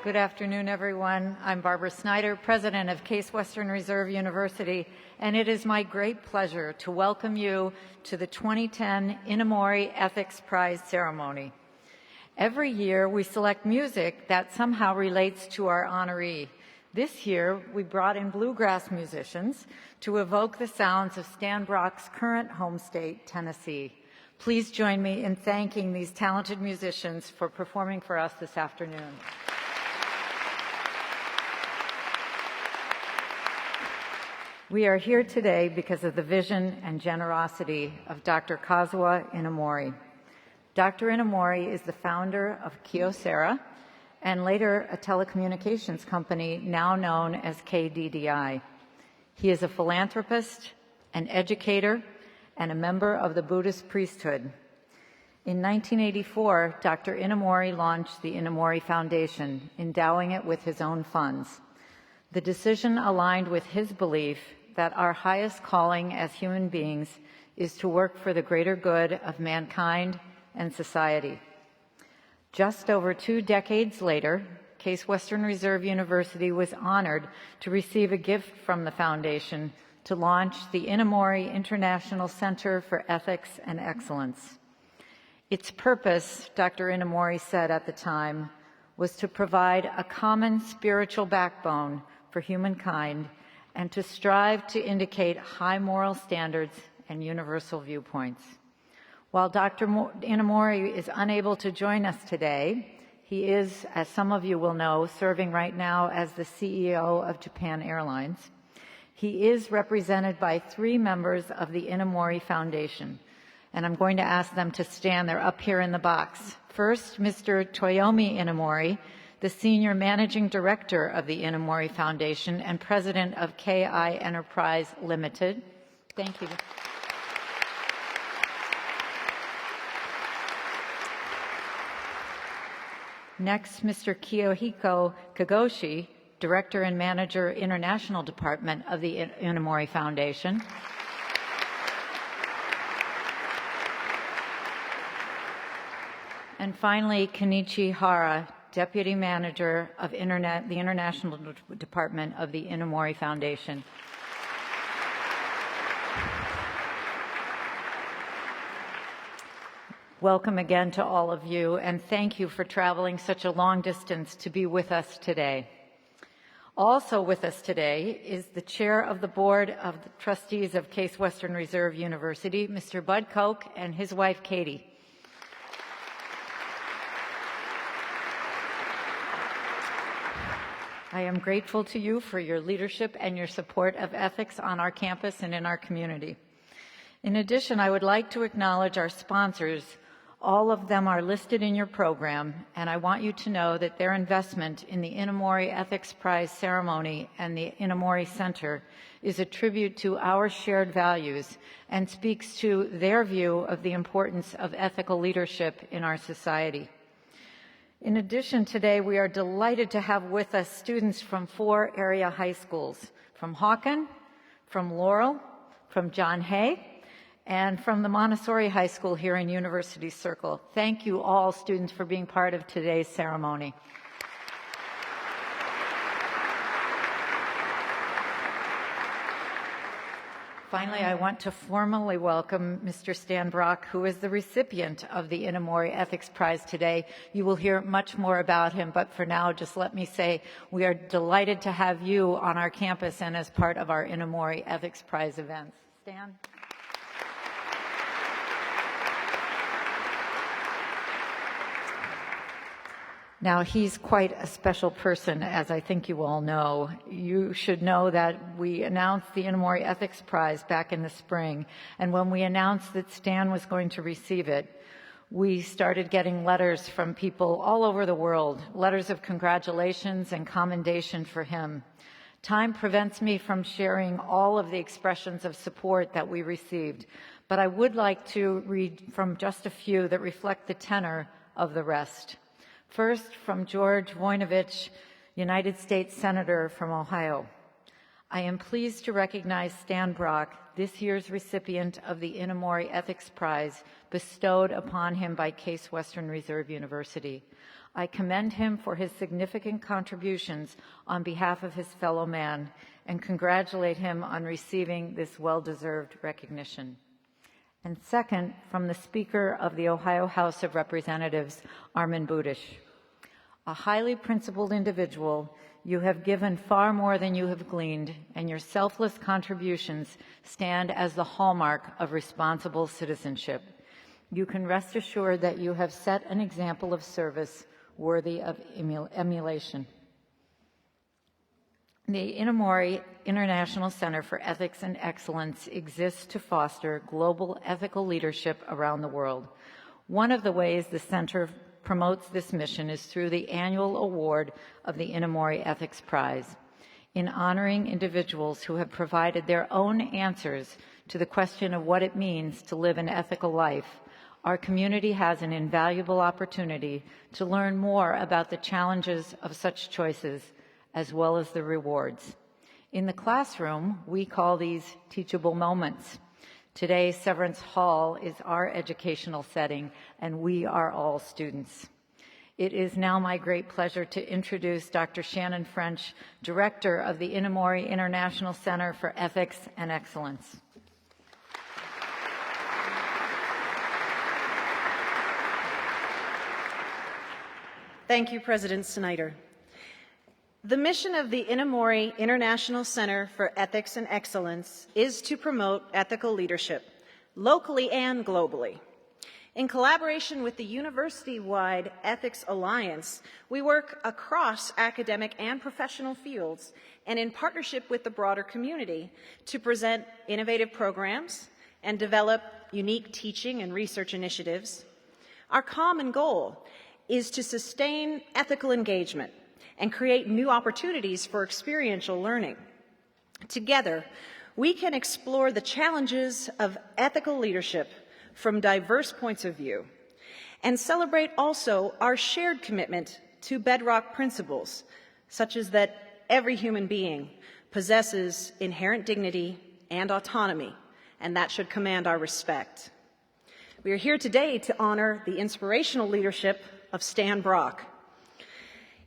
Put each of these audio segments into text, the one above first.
Good afternoon, everyone. I'm Barbara Snyder, president of Case Western Reserve University, and it is my great pleasure to welcome you to the 2010 Inamori Ethics Prize ceremony. Every year, we select music that somehow relates to our honoree. This year, we brought in bluegrass musicians to evoke the sounds of Stan Brock's current home state, Tennessee. Please join me in thanking these talented musicians for performing for us this afternoon. We are here today because of the vision and generosity of Dr. Kazuo Inamori. Dr. Inamori is the founder of Kyocera and later a telecommunications company now known as KDDI. He is a philanthropist, an educator, and a member of the Buddhist priesthood. In 1984, Dr. Inamori launched the Inamori Foundation, endowing it with his own funds. The decision aligned with his belief that our highest calling as human beings is to work for the greater good of mankind and society. Just over 2 decades later, Case Western Reserve University was honored to receive a gift from the foundation to launch the Inamori International Center for Ethics and Excellence. Its purpose, Dr. Inamori said at the time, was to provide a common spiritual backbone for humankind and to strive to indicate high moral standards and universal viewpoints. While Dr. Inamori is unable to join us today, he is, as some of you will know, serving right now as the CEO of Japan Airlines. He is represented by 3 members of the Inamori Foundation, and I'm going to ask them to stand. They're up here in the box. First, Mr. Toyomi Inamori, the Senior Managing Director of the Inamori Foundation and President of KI Enterprise Limited. Thank you. Next, Mr. Kiyohiko Kagoshi, Director and Manager, International Department of the Inamori Foundation. And finally, Kenichi Hara, Deputy Manager of the International Department of the Inamori Foundation. Welcome again to all of you, and thank you for traveling such a long distance to be with us today. Also with us today is the Chair of the Board of the Trustees of Case Western Reserve University, Mr. Bud Koch, and his wife, Katie. I am grateful to you for your leadership and your support of ethics on our campus and in our community. In addition, I would like to acknowledge our sponsors. All of them are listed in your program, and I want you to know that their investment in the Inamori Ethics Prize ceremony and the Inamori Center is a tribute to our shared values and speaks to their view of the importance of ethical leadership in our society. In addition, today we are delighted to have with us students from 4 area high schools, from Hawken, from Laurel, from John Hay, and from the Montessori High School here in University Circle. Thank you all, students, for being part of today's ceremony. Finally, I want to formally welcome Mr. Stan Brock, who is the recipient of the Inamori Ethics Prize today. You will hear much more about him, but for now, just let me say we are delighted to have you on our campus and as part of our Inamori Ethics Prize events. Stan? Now, he's quite a special person, as I think you all know. You should know that we announced the Inamori Ethics Prize back in the spring, and when we announced that Stan was going to receive it, we started getting letters from people all over the world, letters of congratulations and commendation for him. Time prevents me from sharing all of the expressions of support that we received, but I would like to read from just a few that reflect the tenor of the rest. First, from George Voinovich, United States Senator from Ohio. I am pleased to recognize Stan Brock, this year's recipient of the Inamori Ethics Prize bestowed upon him by Case Western Reserve University. I commend him for his significant contributions on behalf of his fellow man and congratulate him on receiving this well-deserved recognition. And second, from the Speaker of the Ohio House of Representatives, Armin Budish. A highly principled individual, you have given far more than you have gleaned, and your selfless contributions stand as the hallmark of responsible citizenship. You can rest assured that you have set an example of service worthy of emulation. The Inamori International Center for Ethics and Excellence exists to foster global ethical leadership around the world. One of the ways the center promotes this mission is through the annual award of the Inamori Ethics Prize. In honoring individuals who have provided their own answers to the question of what it means to live an ethical life, our community has an invaluable opportunity to learn more about the challenges of such choices as well as the rewards. In the classroom, we call these teachable moments. Today, Severance Hall is our educational setting, and we are all students. It is now my great pleasure to introduce Dr. Shannon French, Director of the Inamori International Center for Ethics and Excellence. Thank you, President Snyder. The mission of the Inamori International Center for Ethics and Excellence is to promote ethical leadership, locally and globally. In collaboration with the university-wide Ethics Alliance, we work across academic and professional fields and in partnership with the broader community to present innovative programs and develop unique teaching and research initiatives. Our common goal is to sustain ethical engagement and create new opportunities for experiential learning. Together, we can explore the challenges of ethical leadership from diverse points of view and celebrate also our shared commitment to bedrock principles, such as that every human being possesses inherent dignity and autonomy, and that should command our respect. We are here today to honor the inspirational leadership of Stan Brock.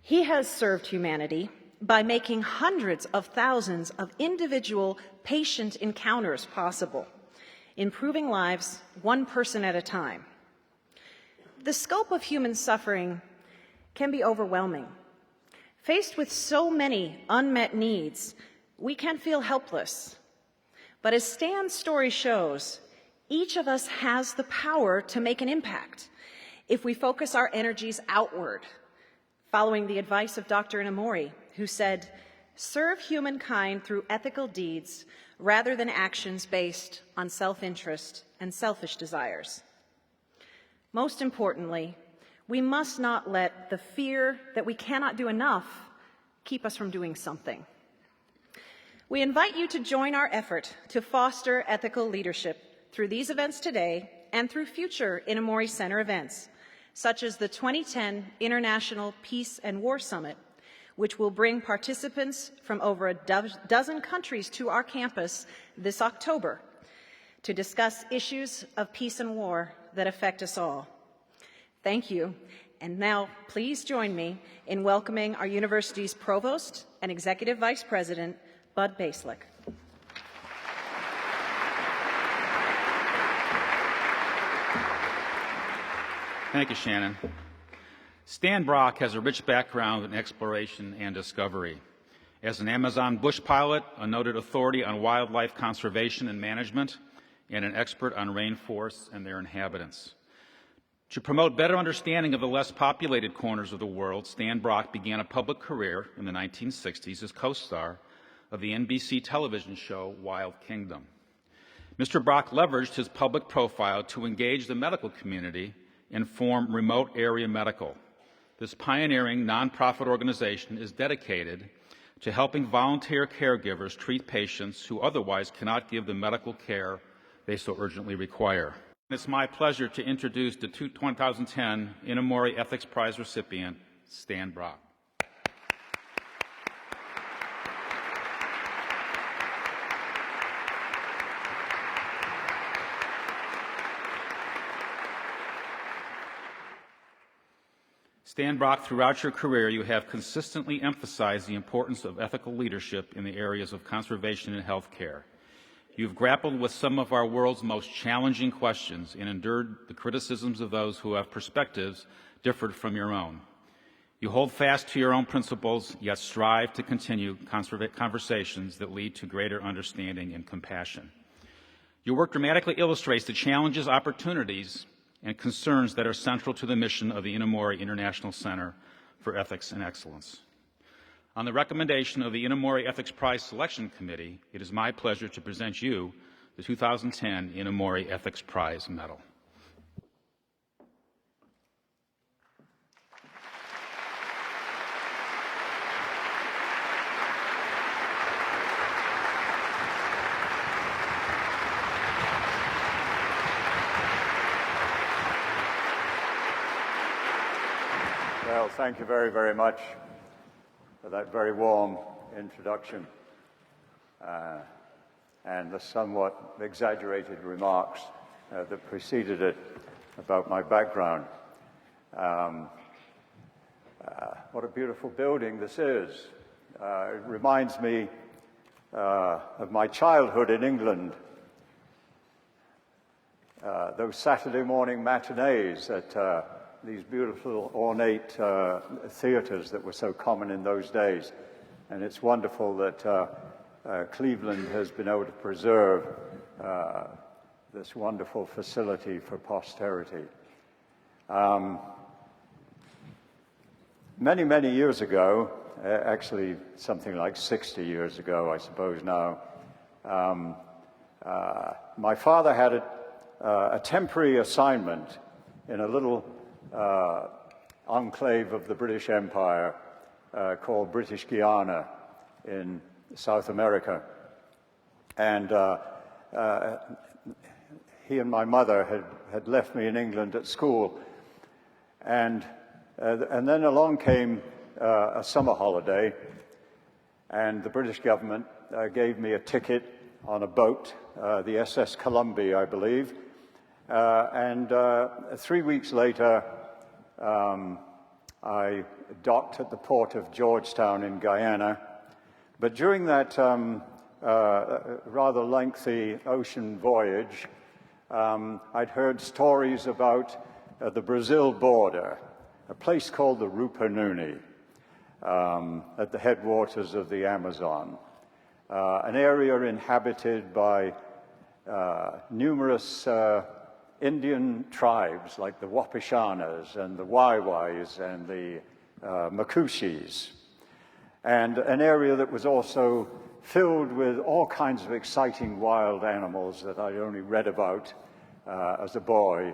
He has served humanity by making hundreds of thousands of individual patient encounters possible, improving lives one person at a time. The scope of human suffering can be overwhelming. Faced with so many unmet needs, we can feel helpless. But as Stan's story shows, each of us has the power to make an impact if we focus our energies outward, following the advice of Dr. Inamori, who said, "Serve humankind through ethical deeds rather than actions based on self-interest and selfish desires." Most importantly, we must not let the fear that we cannot do enough keep us from doing something. We invite you to join our effort to foster ethical leadership through these events today and through future Inamori Center events, such as the 2010 International Peace and War Summit, which will bring participants from over a dozen countries to our campus this October to discuss issues of peace and war that affect us all. Thank you. And now, please join me in welcoming our university's Provost and Executive Vice President, Bud Baselick. Thank you, Shannon. Stan Brock has a rich background in exploration and discovery. As an Amazon bush pilot, a noted authority on wildlife conservation and management, and an expert on rainforests and their inhabitants. To promote better understanding of the less populated corners of the world, Stan Brock began a public career in the 1960s as co-star of the NBC television show Wild Kingdom. Mr. Brock leveraged his public profile to engage the medical community and form Remote Area Medical. This pioneering nonprofit organization is dedicated to helping volunteer caregivers treat patients who otherwise cannot give the medical care they so urgently require. It's my pleasure to introduce the 2010 Inamori Ethics Prize recipient, Stan Brock. Stan Brock, throughout your career, you have consistently emphasized the importance of ethical leadership in the areas of conservation and healthcare. You've grappled with some of our world's most challenging questions and endured the criticisms of those who have perspectives differed from your own. You hold fast to your own principles, yet strive to continue conversations that lead to greater understanding and compassion. Your work dramatically illustrates the challenges, opportunities, and concerns that are central to the mission of the Inamori International Center for Ethics and Excellence. On the recommendation of the Inamori Ethics Prize Selection Committee, it is my pleasure to present you the 2010 Inamori Ethics Prize Medal. Well, thank you very, very much for that very warm introduction and the somewhat exaggerated remarks that preceded it about my background. What a beautiful building this is. It reminds me of my childhood in England. Those Saturday morning matinees at these beautiful ornate theaters that were so common in those days. And it's wonderful that Cleveland has been able to preserve this wonderful facility for posterity. Many, many years ago, actually something like 60 years ago, I suppose now, my father had a temporary assignment in a little enclave of the British Empire called British Guiana in South America. And he and my mother had left me in England at school. And then along came a summer holiday, and the British government gave me a ticket on a boat, the SS Columbia, I believe. And 3 weeks later, I docked at the port of Georgetown in Guyana. But during that rather lengthy ocean voyage, I'd heard stories about the Brazil border, a place called the Rupununi, at the headwaters of the Amazon, an area inhabited by numerous Indian tribes like the Wapishanas and the Waiwais and the Makushis, and an area that was also filled with all kinds of exciting wild animals that I only read about as a boy,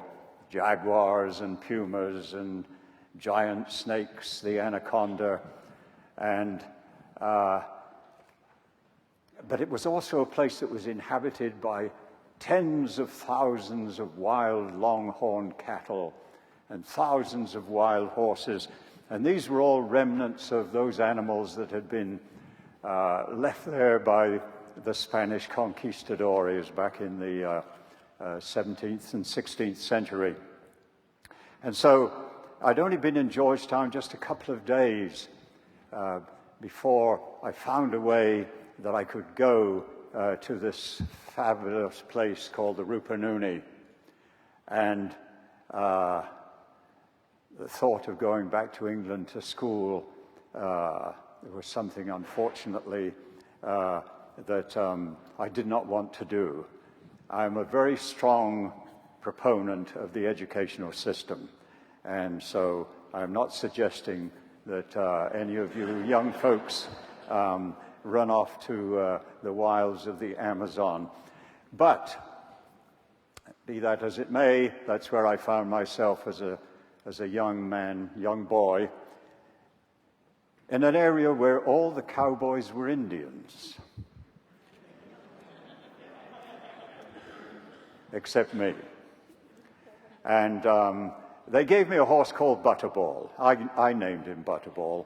jaguars and pumas and giant snakes, the anaconda, and but it was also a place that was inhabited by tens of thousands of wild longhorn cattle and thousands of wild horses. And these were all remnants of those animals that had been left there by the Spanish conquistadores back in the 17th and 16th century. And so I'd only been in Georgetown just a couple of days before I found a way that I could go to this fabulous place called the Rupununi. And the thought of going back to England to school was something, unfortunately, that I did not want to do. I'm a very strong proponent of the educational system, and so I'm not suggesting that any of you young folks run off to the wilds of the Amazon. But be that as it may, that's where I found myself as a young man, young boy, in an area where all the cowboys were Indians, except me. And they gave me a horse called Butterball. I named him Butterball.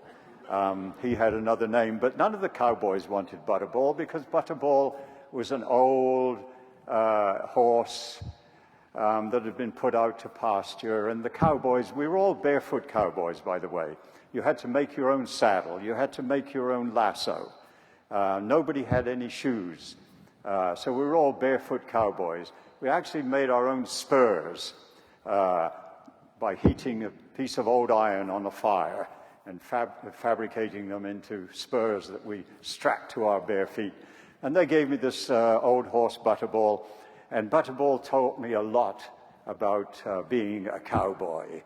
He had another name, but none of the cowboys wanted Butterball because Butterball was an old horse that had been put out to pasture. And the cowboys, we were all barefoot cowboys, by the way. You had to make your own saddle. You had to make your own lasso. Nobody had any shoes. So we were all barefoot cowboys. We actually made our own spurs by heating a piece of old iron on a fire and fabricating them into spurs that we strapped to our bare feet. And they gave me this old horse, Butterball, and Butterball taught me a lot about being a cowboy.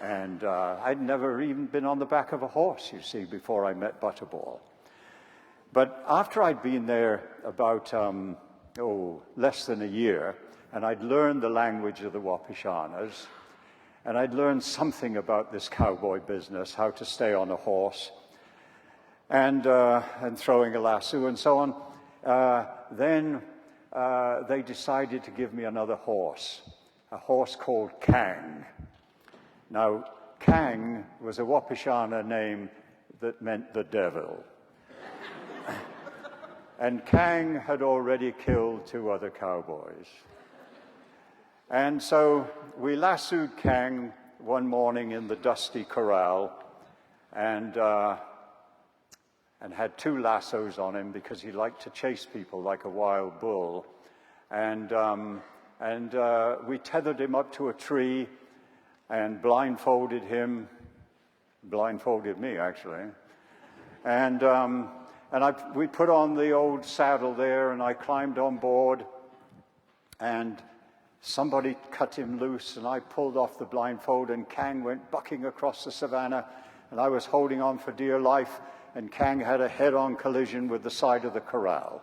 And I'd never even been on the back of a horse, you see, before I met Butterball. But after I'd been there about, less than a year, and I'd learned the language of the Wapishanas, and I'd learned something about this cowboy business, how to stay on a horse, and throwing a lasso and so on, then they decided to give me another horse, a horse called Kang. Now, Kang was a Wapishana name that meant the devil. And Kang had already killed 2 other cowboys. And so we lassoed Kang one morning in the dusty corral and had 2 lassos on him because he liked to chase people like a wild bull. And we tethered him up to a tree and blindfolded him, blindfolded me actually. And we put on the old saddle there, and I climbed on board, and somebody cut him loose, and I pulled off the blindfold, and Kang went bucking across the savannah, and I was holding on for dear life, and Kang had a head-on collision with the side of the corral.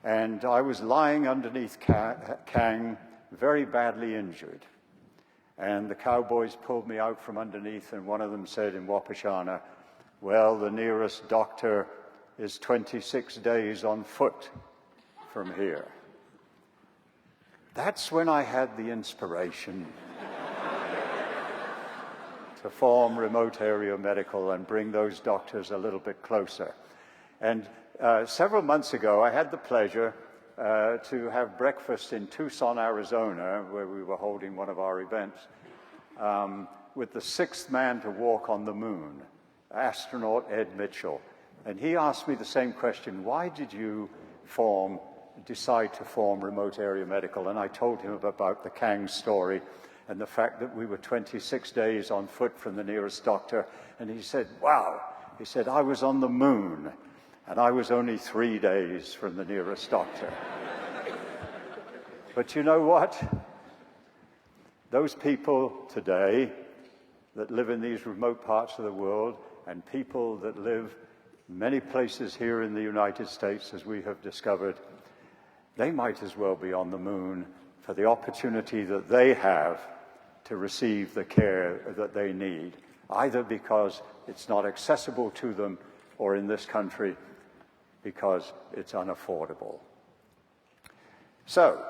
And I was lying underneath Kang, very badly injured. And the cowboys pulled me out from underneath, and one of them said in Wapishana, "Well, the nearest doctor is 26 days on foot from here." That's when I had the inspiration to form Remote Area Medical and bring those doctors a little bit closer. And several months ago, I had the pleasure to have breakfast in Tucson, Arizona, where we were holding one of our events, with the 6th man to walk on the moon, astronaut Ed Mitchell. And he asked me the same question: why did you decide to form Remote Area Medical? And I told him about the Kang story and the fact that we were 26 days on foot from the nearest doctor. And he said, "Wow," he said, "I was on the moon, and I was only 3 days from the nearest doctor." But you know what? Those people today that live in these remote parts of the world, and people that live many places here in the United States, as we have discovered, they might as well be on the moon for the opportunity that they have to receive the care that they need, either because it's not accessible to them, or in this country, because it's unaffordable. So,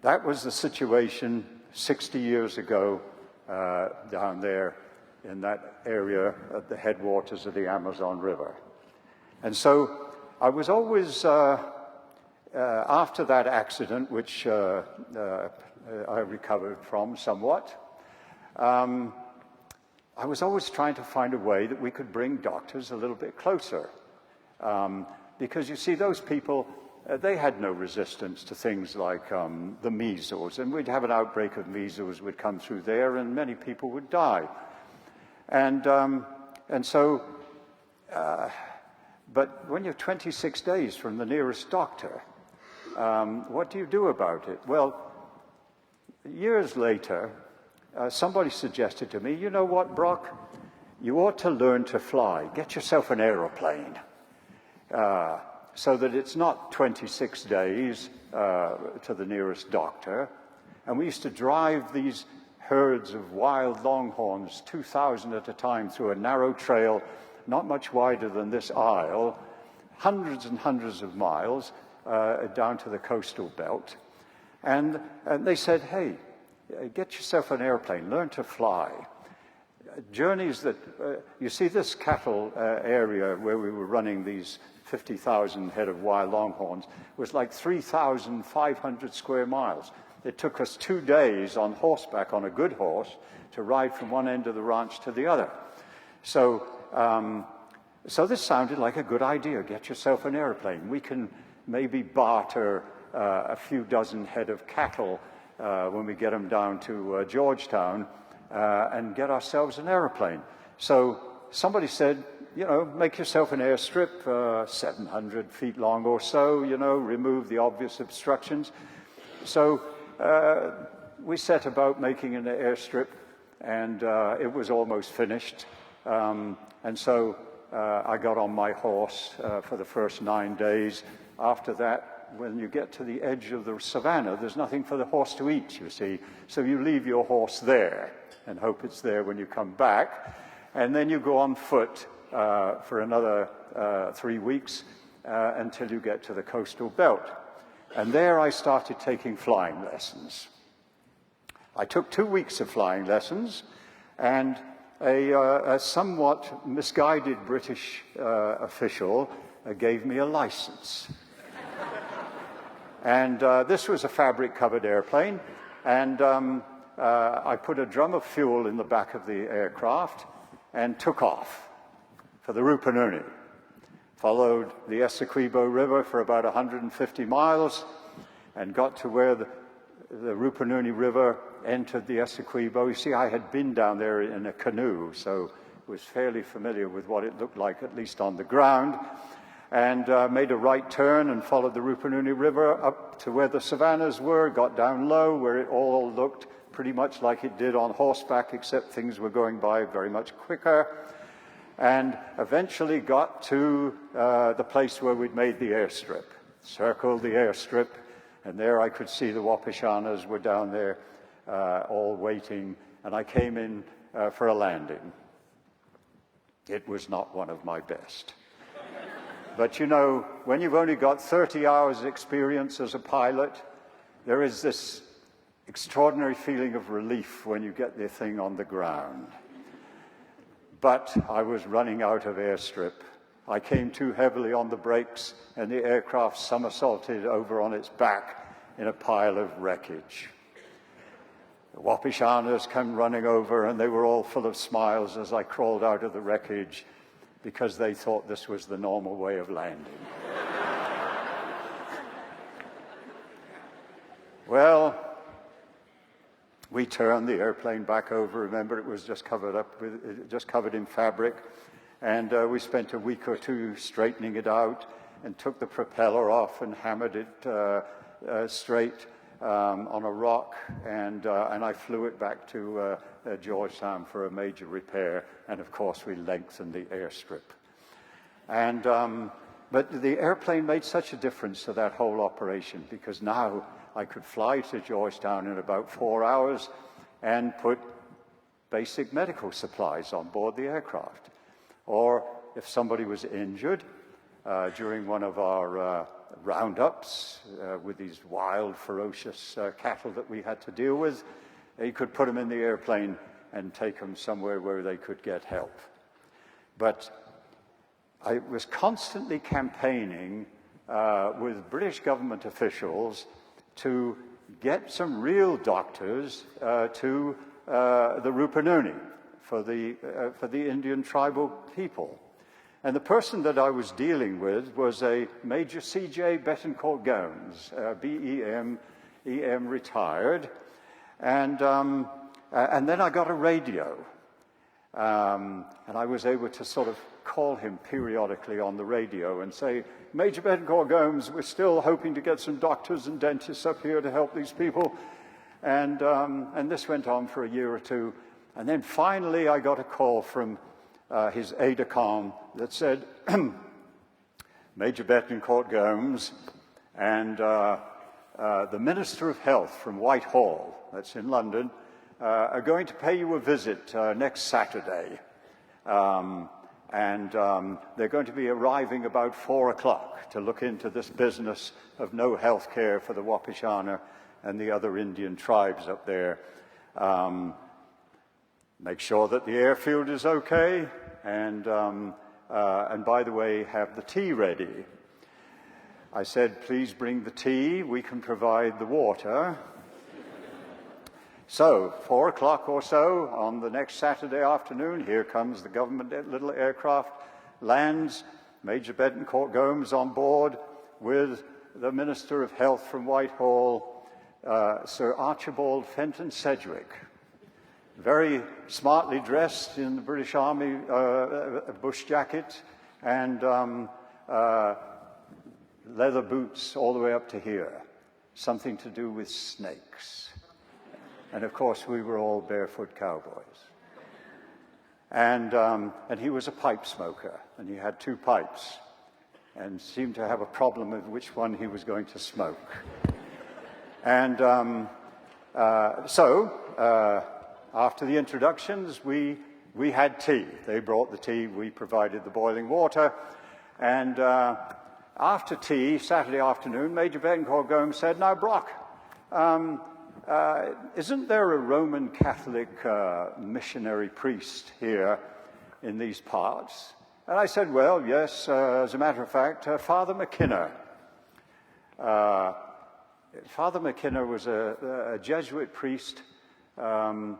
that was the situation 60 years ago down there in that area at the headwaters of the Amazon River. And so I was always, after that accident, which I recovered from somewhat, I was always trying to find a way that we could bring doctors a little bit closer. Because you see, those people, they had no resistance to things like the measles, and we'd have an outbreak of measles would come through there, and many people would die. But when you're 26 days from the nearest doctor, what do you do about it? Well, years later, somebody suggested to me, "You know what, Brock? You ought to learn to fly. Get yourself an aeroplane." So that it's not 26 days to the nearest doctor. And we used to drive these herds of wild longhorns, 2,000 at a time, through a narrow trail, not much wider than this aisle, hundreds and hundreds of miles down to the coastal belt. And they said, "Hey, get yourself an airplane, learn to fly." Journeys that, you see this cattle area where we were running these 50,000 head of wild longhorns was like 3,500 square miles. It took us 2 days on horseback, on a good horse, to ride from one end of the ranch to the other. So, so this sounded like a good idea. Get yourself an airplane. We can maybe barter a few dozen head of cattle when we get them down to Georgetown and get ourselves an airplane. So somebody said, you know, make yourself an airstrip, 700 feet long or so, you know, remove the obvious obstructions. So we set about making an airstrip, and it was almost finished. And so I got on my horse for the first 9 days. After that, when you get to the edge of the savannah, there's nothing for the horse to eat, you see. So you leave your horse there and hope it's there when you come back. And then you go on foot for another 3 weeks until you get to the coastal belt. And there I started taking flying lessons. I took 2 weeks of flying lessons, and a somewhat misguided British official gave me a license. And this was a fabric-covered airplane, and I put a drum of fuel in the back of the aircraft and took off for the Rupununi. Followed the Essequibo River for about 150 miles and got to where the Rupununi River entered the Essequibo. You see, I had been down there in a canoe, so was fairly familiar with what it looked like, at least on the ground, and made a right turn and followed the Rupununi River up to where the savannas were, got down low, where it all looked pretty much like it did on horseback, except things were going by very much quicker, and eventually got to the place where we'd made the airstrip. Circled the airstrip, and there I could see the Wapishanas were down there all waiting, and I came in for a landing. It was not one of my best. But you know, when you've only got 30 hours experience as a pilot, there is this extraordinary feeling of relief when you get the thing on the ground. But I was running out of airstrip. I came too heavily on the brakes, and the aircraft somersaulted over on its back in a pile of wreckage. The Wapishanas came running over, and they were all full of smiles as I crawled out of the wreckage, because they thought this was the normal way of landing. Well, we turned the airplane back over. Remember, it was just covered in fabric, and we spent a week or two straightening it out, and took the propeller off and hammered it straight on a rock, and I flew it back to Georgetown for a major repair, and of course we lengthened the airstrip. And but the airplane made such a difference to that whole operation, because now I could fly to Georgetown in about 4 hours and put basic medical supplies on board the aircraft. Or if somebody was injured during one of our roundups with these wild, ferocious cattle that we had to deal with, you could put them in the airplane and take them somewhere where they could get help. But I was constantly campaigning with British government officials to get some real doctors to the Rupununi for the Indian tribal people. And the person that I was dealing with was a Major C.J. Betancourt Gomes, B.E.M., E.M. retired. And then I got a radio. And I was able to sort of call him periodically on the radio and say, Major Betancourt Gomes, we're still hoping to get some doctors and dentists up here to help these people. And this went on for a year or two. And then finally I got a call from his aide-de-camp that said, Major Betancourt Gomes and the Minister of Health from Whitehall, that's in London, are going to pay you a visit next Saturday. And they're going to be arriving about 4 o'clock to look into this business of no health care for the Wapishana and the other Indian tribes up there. Make sure that the airfield is okay, and by the way, have the tea ready. I said, please bring the tea, we can provide the water. So, 4 o'clock or so on the next Saturday afternoon, here comes the government little aircraft, lands, Major Betancourt Gomes on board with the Minister of Health from Whitehall, Sir Archibald Fenton Sedgwick, very smartly dressed in the British Army bush jacket and leather boots all the way up to here, something to do with snakes. And of course, we were all barefoot cowboys. And he was a pipe smoker, and he had 2 pipes, and seemed to have a problem with which one he was going to smoke. And so, after the introductions, we had tea. They brought the tea, we provided the boiling water, and after tea, Saturday afternoon, Major Betancourt Gomes said, "Now, Brock, isn't there a Roman Catholic missionary priest here in these parts?" And I said, "Well, yes, as a matter of fact, Father McKinnon." Father McKinnon was a Jesuit priest, and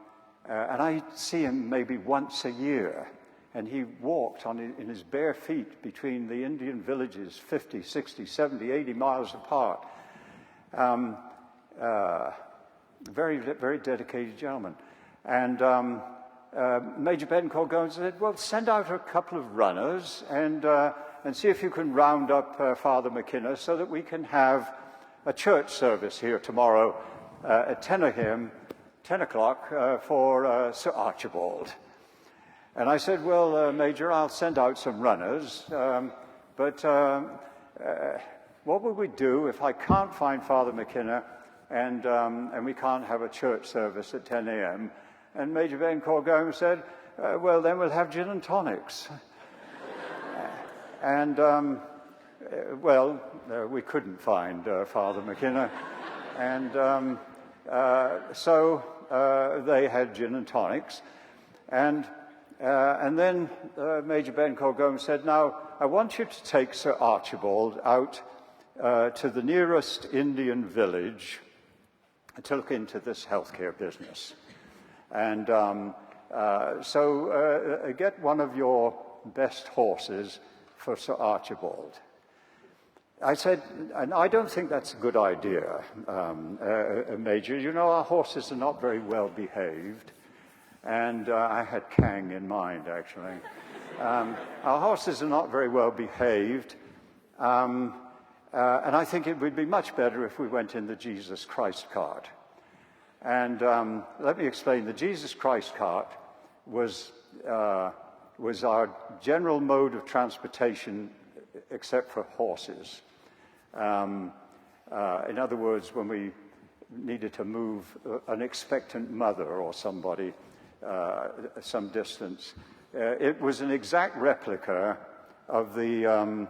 I see him maybe once a year. And he walked in his bare feet between the Indian villages 50, 60, 70, 80 miles apart. Very, very dedicated gentleman. And Major Betancourt Gomes said, "Well, send out a couple of runners and see if you can round up Father McKinnon so that we can have a church service here tomorrow at 10 o'clock for Sir Archibald." And I said, "Well, Major, I'll send out some runners, but what would we do if I can't find Father McKinnon and we can't have a church service at 10 a.m. And Major Betancourt Gomes said, "Well, then we'll have gin and tonics." And, we couldn't find Father McKinnon. And so they had gin and tonics. And then Major Betancourt Gomes said, "Now, I want you to take Sir Archibald out to the nearest Indian village to look into this healthcare business. And so get one of your best horses for Sir Archibald." I said, "And I don't think that's a good idea, Major. You know, our horses are not very well behaved." And I had Kang in mind, actually. Our horses are not very well behaved. And I think it would be much better if we went in the Jesus Christ cart. And let me explain. The Jesus Christ cart was our general mode of transportation, except for horses. In other words, when we needed to move an expectant mother or somebody some distance, it was an exact replica of the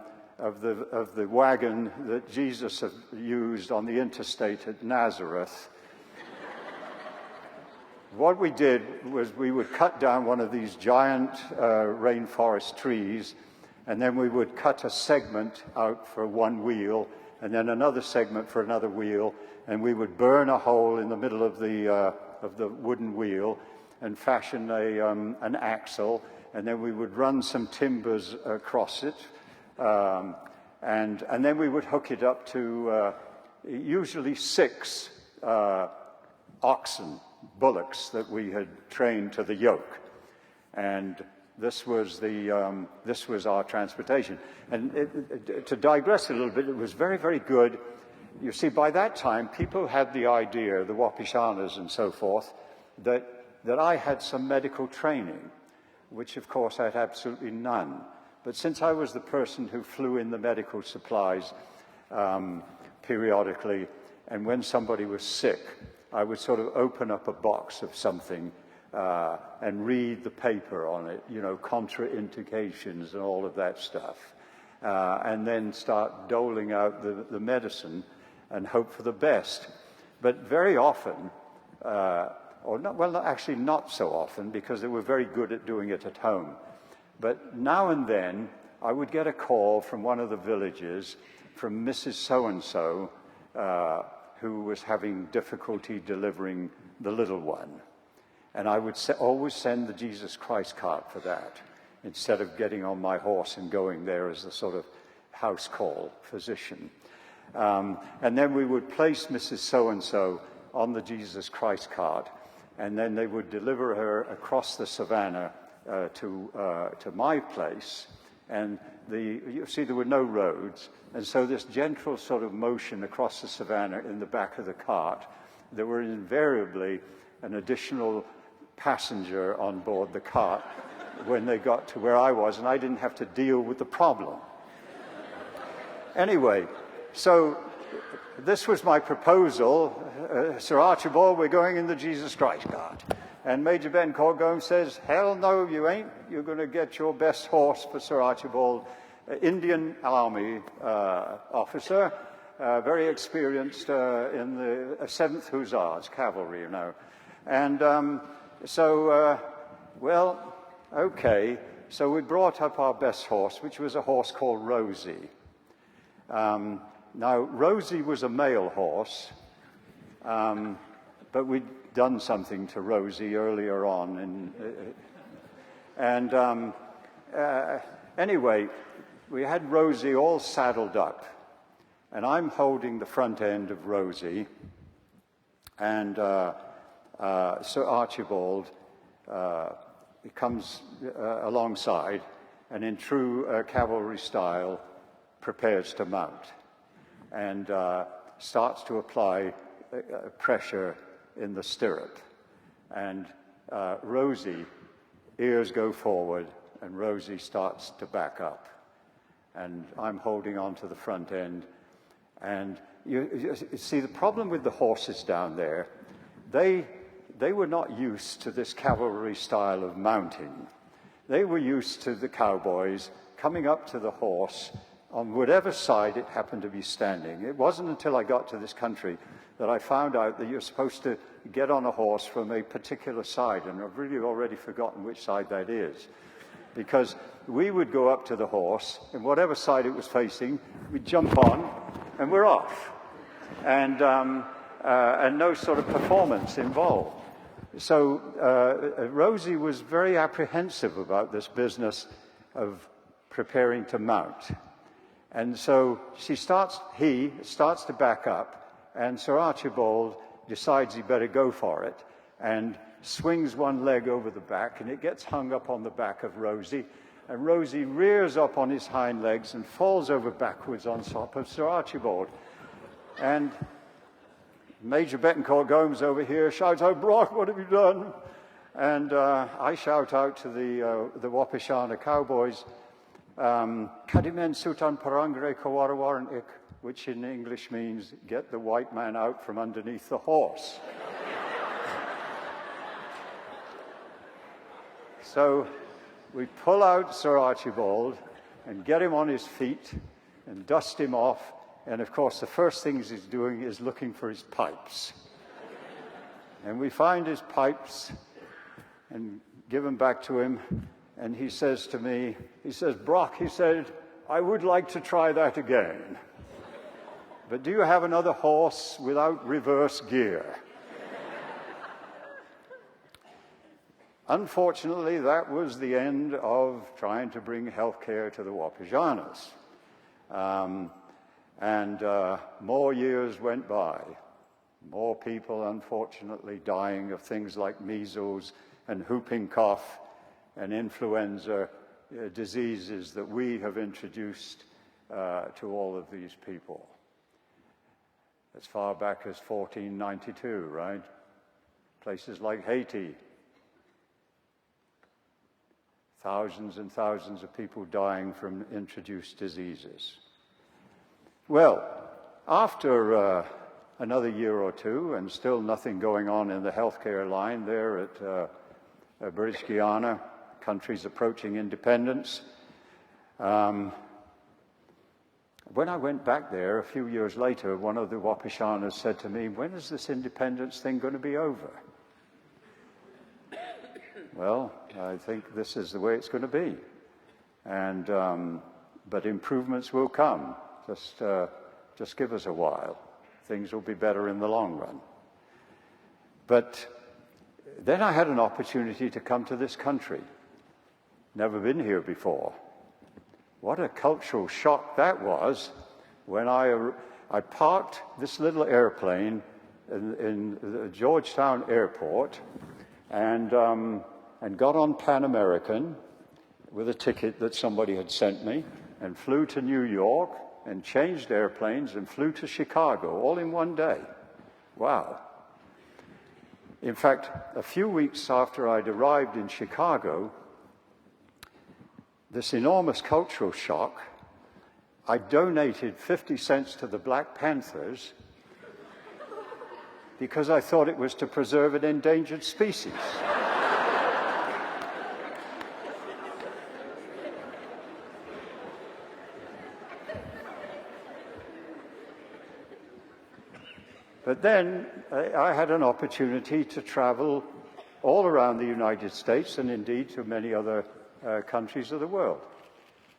wagon that Jesus used on the interstate at Nazareth. What we did was we would cut down one of these giant rainforest trees, and then we would cut a segment out for one wheel, and then another segment for another wheel, and we would burn a hole in the middle of the wooden wheel and fashion an axle, and then we would run some timbers across it, and then we would hook it up to usually 6 bullocks that we had trained to the yoke, and this was our transportation. And to digress a little bit, it was very, very good. You see, by that time, people had the idea, the Wapishanas and so forth, that I had some medical training, which of course I had absolutely none. But since I was the person who flew in the medical supplies periodically, and when somebody was sick, I would sort of open up a box of something and read the paper on it, you know, contraindications and all of that stuff, and then start doling out the medicine and hope for the best. But very often, actually not so often, because they were very good at doing it at home. But now and then, I would get a call from one of the villages, from Mrs. So-and-so, who was having difficulty delivering the little one. And I would always send the Jesus Christ card for that, instead of getting on my horse and going there as a sort of house call physician. And then we would place Mrs. So-and-so on the Jesus Christ card, and then they would deliver her across the savannah to my place. And you see, there were no roads, and so this gentle sort of motion across the savannah in the back of the cart, there were invariably an additional passenger on board the cart when they got to where I was, and I didn't have to deal with the problem. Anyway, so this was my proposal. Sir Archibald, we're going in the Jesus Christ cart. And Major Ben Corgome says, hell no, you ain't. You're going to get your best horse for Sir Archibald, Indian Army officer, very experienced in the 7th Hussars, cavalry, you know. And well, okay. So we brought up our best horse, which was a horse called Rosie. Now, Rosie was a male horse, but we'd done something to Rosie earlier on. Anyway, we had Rosie all saddled up, and I'm holding the front end of Rosie, and Sir Archibald comes alongside, and in true cavalry style, prepares to mount, and starts to apply pressure in the stirrup. And Rosie, ears go forward, and Rosie starts to back up. And I'm holding on to the front end. And you see, the problem with the horses down there, they were not used to this cavalry style of mounting. They were used to the cowboys coming up to the horse on whatever side it happened to be standing. It wasn't until I got to this country that I found out that you're supposed to get on a horse from a particular side, and I've really already forgotten which side that is. Because we would go up to the horse, and whatever side it was facing, we'd jump on, and we're off. And no sort of performance involved. So Rosie was very apprehensive about this business of preparing to mount. And so he starts to back up, and Sir Archibald decides he better go for it, and swings one leg over the back, and it gets hung up on the back of Rosie, and Rosie rears up on his hind legs and falls over backwards on top of Sir Archibald. And Major Betancourt Gomes over here shouts out, "Brock, what have you done?" And I shout out to the Wapishana Cowboys, Kadimen Sultan Parangre Kawarawaran Ik, which in English means, get the white man out from underneath the horse. So we pull out Sir Archibald and get him on his feet and dust him off. And of course, the first things he's doing is looking for his pipes. And we find his pipes and give them back to him. And he says to me, he says, "Brock," he said, "I would like to try that again. But do you have another horse without reverse gear?" Unfortunately, that was the end of trying to bring health care to the Wapishanas. More years went by. More people, unfortunately, dying of things like measles and whooping cough and influenza, diseases that we have introduced to all of these people. As far back as 1492, right? Places like Haiti. Thousands and thousands of people dying from introduced diseases. Well, after another year or two, and still nothing going on in the healthcare line there at British Guiana, countries approaching independence. When I went back there a few years later, one of the Wapishanas said to me, "When is this independence thing going to be over?" Well, I think this is the way it's going to be. But improvements will come. Just give us a while. things will be better in the long run. But then I had an opportunity to come to this country. Never been here before. What a cultural shock that was when I parked this little airplane in the Georgetown airport and got on Pan American with a ticket that somebody had sent me and flew to New York and changed airplanes and flew to Chicago all in one day. Wow. In fact, a few weeks after I'd arrived in Chicago, this enormous cultural shock, I donated 50 cents to the Black Panthers because I thought it was to preserve an endangered species. But then I had an opportunity to travel all around the United States and indeed to many other countries of the world.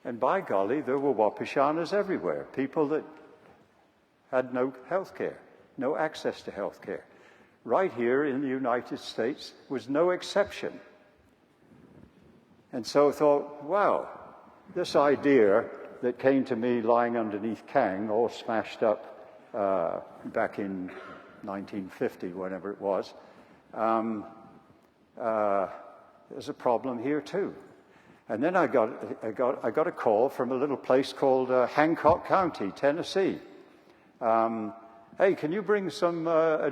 And by golly, there were Wappishanas everywhere, people that had no health care, no access to health care. Right here in the United States was no exception. And so I thought, wow, this idea that came to me lying underneath Kang, all smashed up back in 1950, whenever it was, there's a problem here too. And then I got a call from a little place called Hancock County, Tennessee. Hey, can you bring some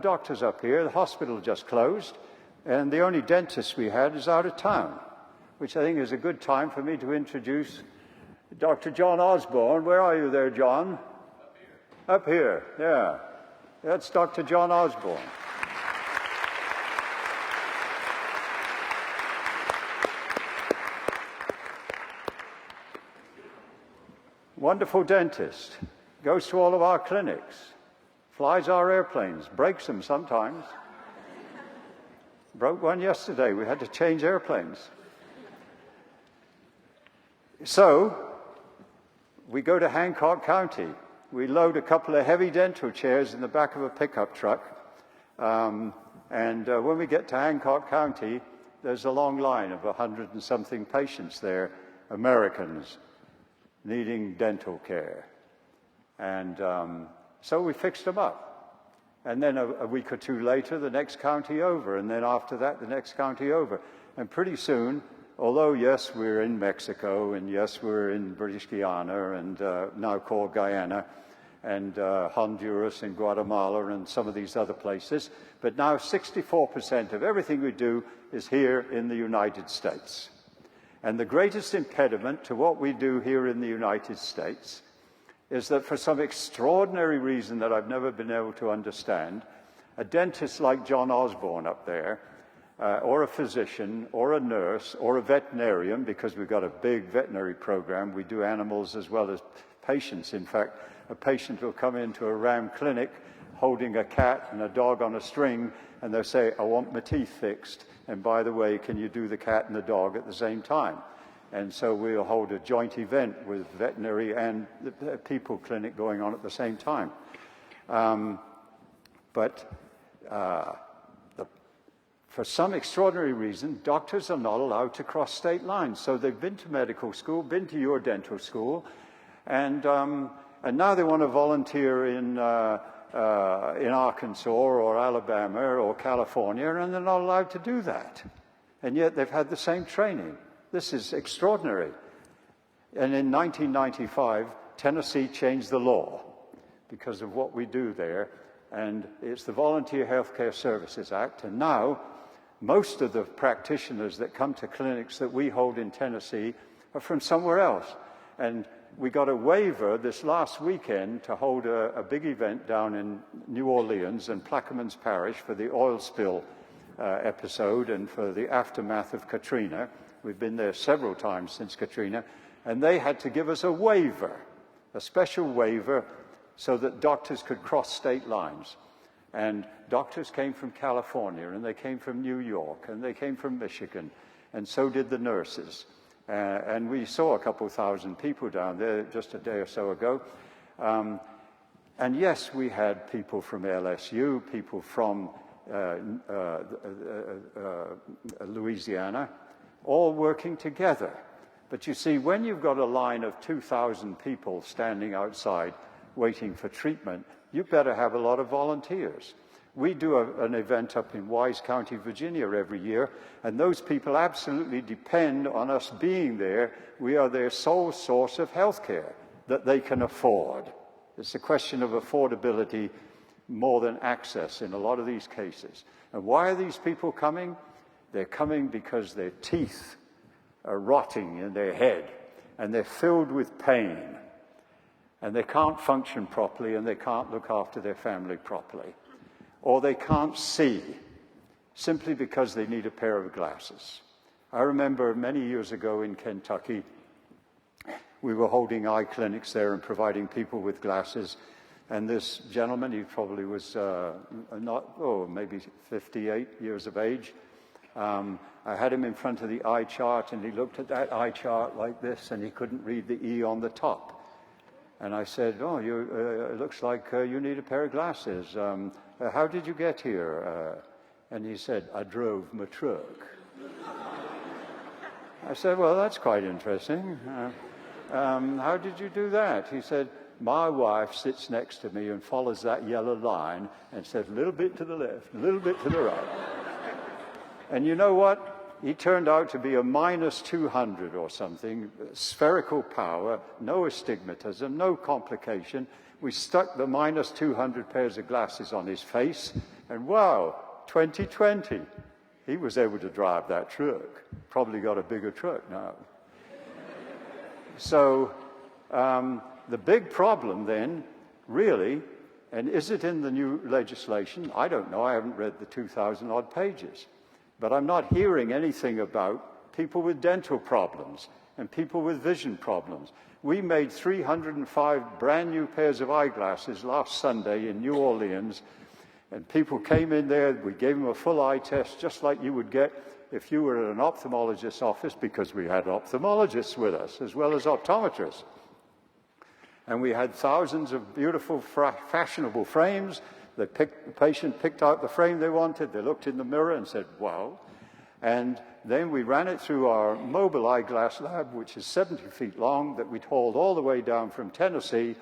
doctors up here? The hospital just closed, and the only dentist we had is out of town, which I think is a good time for me to introduce Dr. John Osborne. Where are you there, John? Up here, yeah. That's Dr. John Osborne. Wonderful dentist. Goes to all of our clinics. Flies our airplanes. Breaks them sometimes. Broke one yesterday. We had to change airplanes. So, we go to Hancock County. We load a couple of heavy dental chairs in the back of a pickup truck. And when we get to Hancock County, there's a long line of 100 and something patients there, Americans, needing dental care. And so we fixed them up. And then a week or two later, the next county over. And then after that, the next county over. And pretty soon, although, yes, we're in Mexico, and yes, we're in British Guiana, and now called Guyana, and Honduras and Guatemala and some of these other places, but now 64% of everything we do is here in the United States. And the greatest impediment to what we do here in the United States is that for some extraordinary reason that I've never been able to understand, a dentist like John Osborne up there, or a physician, or a nurse, or a veterinarian, because we've got a big veterinary program. We do animals as well as patients. In fact, a patient will come into a Ram clinic holding a cat and a dog on a string, and they'll say, I want my teeth fixed, and by the way, can you do the cat and the dog at the same time? And so we'll hold a joint event with veterinary and the people clinic going on at the same time. For some extraordinary reason, doctors are not allowed to cross state lines. So they've been to medical school, been to your dental school, and now they want to volunteer in Arkansas or Alabama or California, and they're not allowed to do that. And yet they've had the same training. This is extraordinary. And in 1995, Tennessee changed the law because of what we do there. And it's the Volunteer Healthcare Services Act. And now, most of the practitioners that come to clinics that we hold in Tennessee are from somewhere else. And we got a waiver this last weekend to hold a big event down in New Orleans and Plaquemines Parish for the oil spill episode and for the aftermath of Katrina. We've been there several times since Katrina. And they had to give us a waiver, a special waiver, so that doctors could cross state lines. And doctors came from California, and they came from New York, and they came from Michigan, and so did the nurses. And we saw a couple thousand people down there just a day or so ago. And yes, we had people from LSU, people from Louisiana, all working together. But you see, when you've got a line of 2,000 people standing outside waiting for treatment, you better have a lot of volunteers. We do an event up in Wise County, Virginia every year, and those people absolutely depend on us being there. We are their sole source of health care that they can afford. It's a question of affordability more than access in a lot of these cases. And why are these people coming? They're coming because their teeth are rotting in their head, and they're filled with pain, and they can't function properly, and they can't look after their family properly. Or they can't see, simply because they need a pair of glasses. I remember many years ago in Kentucky, we were holding eye clinics there and providing people with glasses. And this gentleman, he probably was maybe 58 years of age. I had him in front of the eye chart, and he looked at that eye chart like this, and he couldn't read the E on the top. And I said, "Oh, it looks like you need a pair of glasses. How did you get here?" And he said, "I drove my truck." I said, "Well, that's quite interesting. How did you do that?" He said, "My wife sits next to me and follows that yellow line and says, a little bit to the left, a little bit to the right." And you know what? He turned out to be a minus 200 or something, spherical power, no astigmatism, no complication. We stuck the minus 200 pairs of glasses on his face, and wow, 2020, he was able to drive that truck. Probably got a bigger truck now. So the big problem then, really, and is it in the new legislation? I don't know. I haven't read the 2,000 odd pages. But I'm not hearing anything about people with dental problems and people with vision problems. We made 305 brand new pairs of eyeglasses last Sunday in New Orleans, and people came in there. We gave them a full eye test, just like you would get if you were at an ophthalmologist's office, because we had ophthalmologists with us as well as optometrists. And we had thousands of beautiful, fashionable frames. The patient picked out the frame they wanted. They looked in the mirror and said, "Wow." And then we ran it through our mobile eyeglass lab, which is 70 feet long, that we'd hauled all the way down from Tennessee,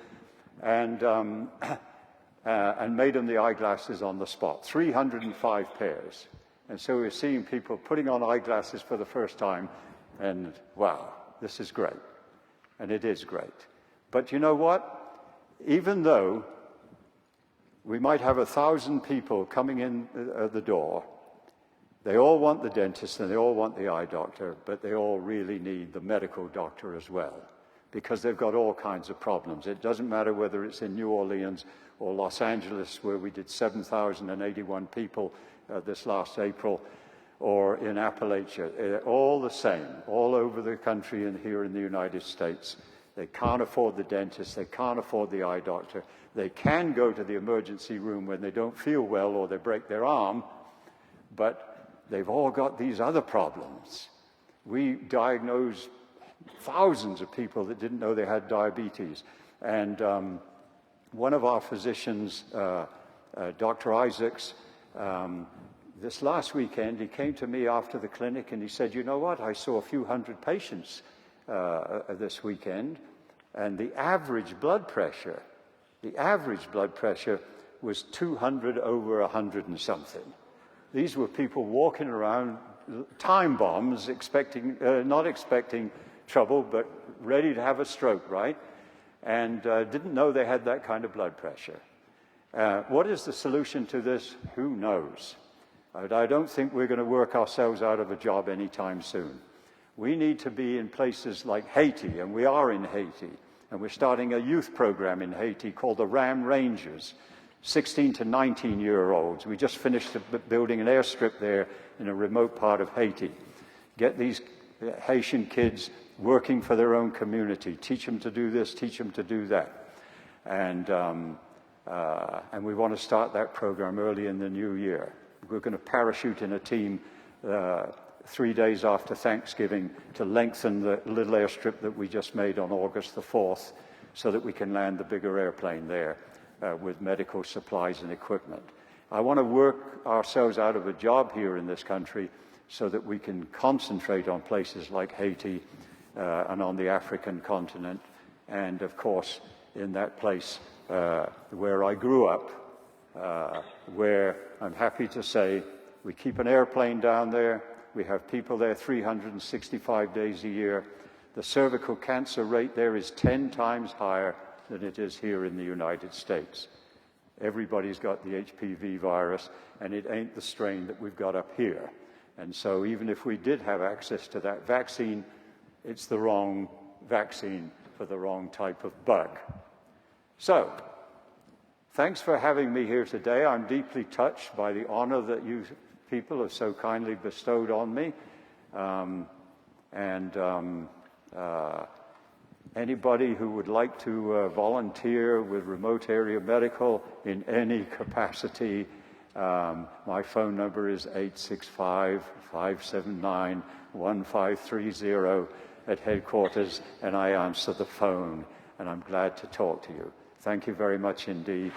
and made them the eyeglasses on the spot, 305 pairs. And so we're seeing people putting on eyeglasses for the first time, and wow, this is great. And it is great. But you know what? Even though we might have 1,000 people coming in the door, they all want the dentist and they all want the eye doctor, but they all really need the medical doctor as well, because they've got all kinds of problems. It doesn't matter whether it's in New Orleans or Los Angeles, where we did 7,081 people this last April, or in Appalachia. They're all the same, all over the country and here in the United States. They can't afford the dentist, they can't afford the eye doctor. They can go to the emergency room when they don't feel well or they break their arm, but they've all got these other problems. We diagnosed thousands of people that didn't know they had diabetes. And one of our physicians, Dr. Isaacs, this last weekend, he came to me after the clinic and he said, "You know what, I saw a few hundred patients this weekend, and the average blood pressure was 200 over 100 and something. These were people walking around, time bombs, not expecting trouble, but ready to have a stroke, right? And didn't know they had that kind of blood pressure. What is the solution to this? Who knows? I don't think we're going to work ourselves out of a job anytime soon. We need to be in places like Haiti, and we are in Haiti. And we're starting a youth program in Haiti called the Ram Rangers, 16 to 19-year-olds. We just finished building an airstrip there in a remote part of Haiti. Get these Haitian kids working for their own community. Teach them to do this, teach them to do that. And we want to start that program early in the new year. We're going to parachute in a team 3 days after Thanksgiving to lengthen the little airstrip that we just made on August the 4th so that we can land the bigger airplane there. with medical supplies and equipment. I want to work ourselves out of a job here in this country so that we can concentrate on places like Haiti and on the African continent, and of course in that place where I grew up, where I'm happy to say we keep an airplane down there. We have people there 365 days a year. The cervical cancer rate there is 10 times higher than it is here in the United States. Everybody's got the HPV virus, and it ain't the strain that we've got up here. And so even if we did have access to that vaccine, it's the wrong vaccine for the wrong type of bug. So, thanks for having me here today. I'm deeply touched by the honor that you people have so kindly bestowed on me. Anybody who would like to volunteer with remote area medical in any capacity, my phone number is 865-579-1530 at headquarters, and I answer the phone, and I'm glad to talk to you. Thank you very much indeed.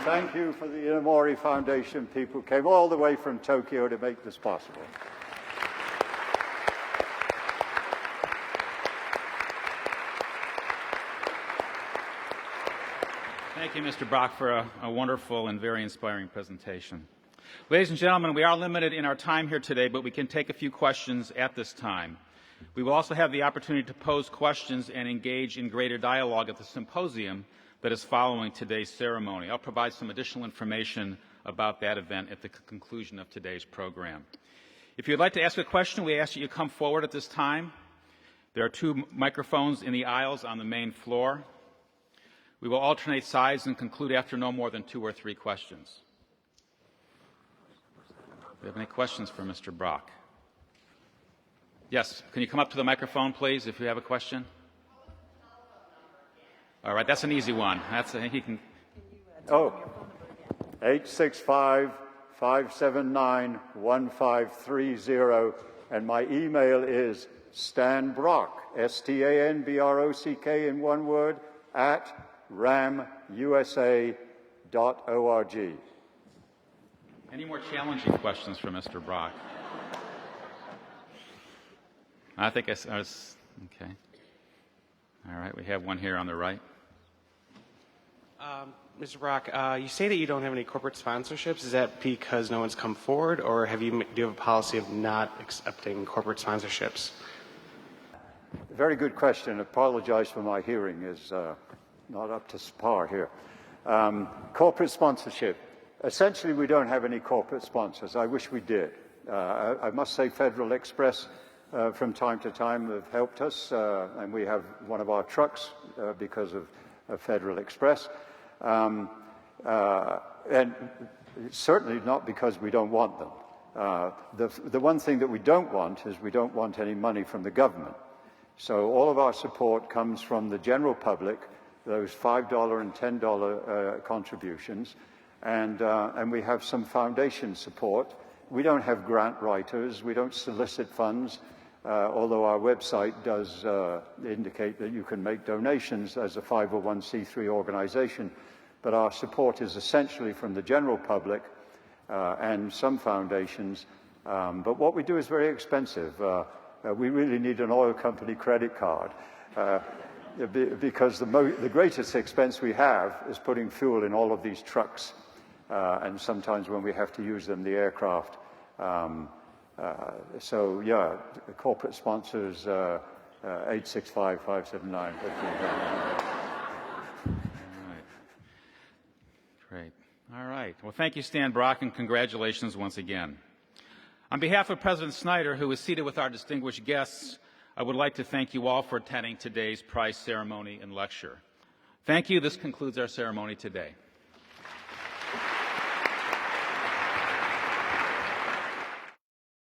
Thank you for the Inamori Foundation people who came all the way from Tokyo to make this possible. Thank you, Mr. Brock, for a wonderful and very inspiring presentation. Ladies and gentlemen, we are limited in our time here today, but we can take a few questions at this time. We will also have the opportunity to pose questions and engage in greater dialogue at the symposium that is following today's ceremony. I'll provide some additional information about that event at the conclusion of today's program. If you'd like to ask a question, we ask that you come forward at this time. There are 2 microphones in the aisles on the main floor. We will alternate sides and conclude after no more than 2 or 3 questions. Do you have any questions for Mr. Brock? Yes, can you come up to the microphone, please, if you have a question? All right, that's an easy one. He can. Oh, 865-579-1530, and my email is stanbrock, STANBROCK in one word, at ramusa.org. Any more challenging questions for Mr. Brock? I think I was, okay. All right, we have one here on the right. Mr. Brock, you say that you don't have any corporate sponsorships. Is that because no one's come forward, or do you have a policy of not accepting corporate sponsorships? Very good question. I apologize for my hearing is not up to par here. Corporate sponsorship. Essentially, we don't have any corporate sponsors. I wish we did. I must say Federal Express from time to time have helped us, and we have one of our trucks because of Federal Express. And certainly not because we don't want them. The one thing that we don't want is we don't want any money from the government. So all of our support comes from the general public, those $5 and $10 contributions, and we have some foundation support. We don't have grant writers. We don't solicit funds, although our website does indicate that you can make donations as a 501c3 organization. But our support is essentially from the general public and some foundations. But what we do is very expensive. We really need an oil company credit card because the greatest expense we have is putting fuel in all of these trucks. And sometimes when we have to use them, the aircraft. So, yeah, the corporate sponsors, 865-579. Great. All right. Well, thank you, Stan Brock, and congratulations once again. On behalf of President Snyder, who is seated with our distinguished guests, I would like to thank you all for attending today's prize ceremony and lecture. Thank you. This concludes our ceremony today.